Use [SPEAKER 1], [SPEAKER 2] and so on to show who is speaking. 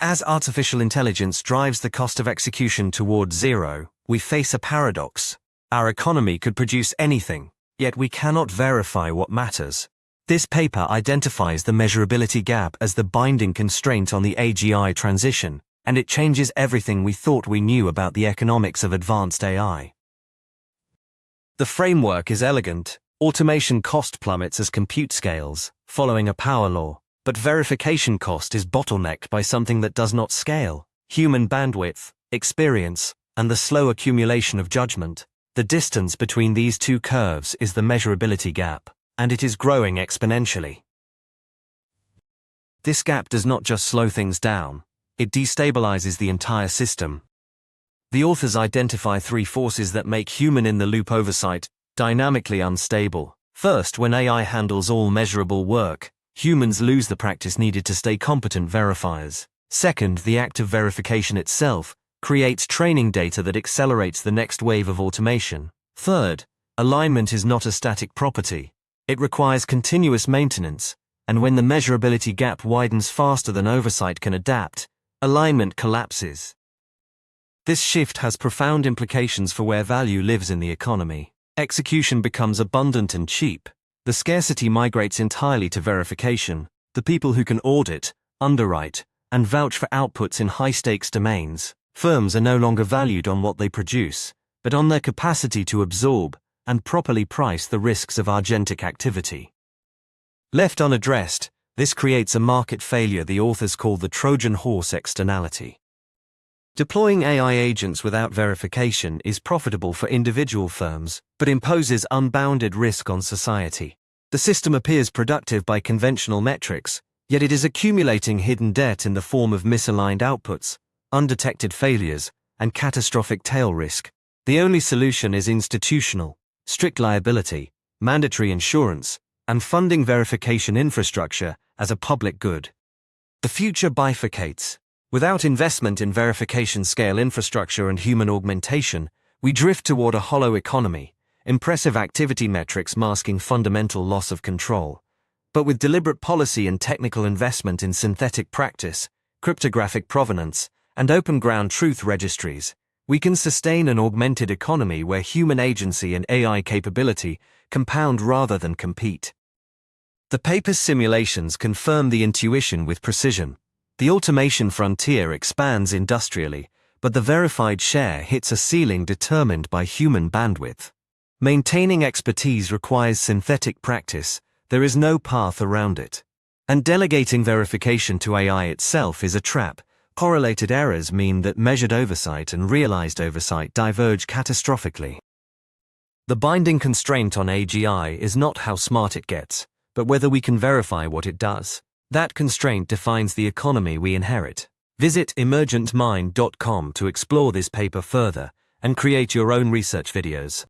[SPEAKER 1] As artificial intelligence drives the cost of execution towards zero, we face a paradox. Our economy could produce anything, yet we cannot verify what matters. This paper identifies the measurability gap as the binding constraint on the AGI transition, and it changes everything we thought we knew about the economics of advanced AI. The framework is elegant. Automation cost plummets as compute scales, following a power law, but verification cost is bottlenecked by something that does not scale: human bandwidth, experience, and the slow accumulation of judgment. The distance between these two curves is the measurability gap, and it is growing exponentially. This gap does not just slow things down, it destabilizes the entire system. The authors identify three forces that make human-in-the-loop oversight dynamically unstable. First, when AI handles all measurable work, humans lose the practice needed to stay competent verifiers. Second, the act of verification itself creates training data that accelerates the next wave of automation. Third, alignment is not a static property. It requires continuous maintenance, and when the measurability gap widens faster than oversight can adapt, alignment collapses. This shift has profound implications for where value lives in the economy. Execution becomes abundant and cheap. The scarcity migrates entirely to verification. The people who can audit, underwrite, and vouch for outputs in high-stakes domains. Firms are no longer valued on what they produce, but on their capacity to absorb and properly price the risks of agentic activity. Left unaddressed, this creates a market failure the authors call the Trojan horse externality. Deploying AI agents without verification is profitable for individual firms, but imposes unbounded risk on society. The system appears productive by conventional metrics, yet it is accumulating hidden debt in the form of misaligned outputs, undetected failures, and catastrophic tail risk. The only solution is institutional: strict liability, mandatory insurance, and funding verification infrastructure as a public good. The future bifurcates. Without investment in verification scale infrastructure and human augmentation, we drift toward a hollow economy, impressive activity metrics masking fundamental loss of control. But with deliberate policy and technical investment in synthetic practice, cryptographic provenance, and open ground truth registries, we can sustain an augmented economy where human agency and AI capability compound rather than compete. The paper's simulations confirm the intuition with precision. The automation frontier expands industrially, but the verified share hits a ceiling determined by human bandwidth. Maintaining expertise requires synthetic practice. There is no path around it. And delegating verification to AI itself is a trap. Correlated errors mean that measured oversight and realized oversight diverge catastrophically. The binding constraint on AGI is not how smart it gets, but whether we can verify what it does. That constraint defines the economy we inherit. Visit emergentmind.com to explore this paper further and create your own research videos.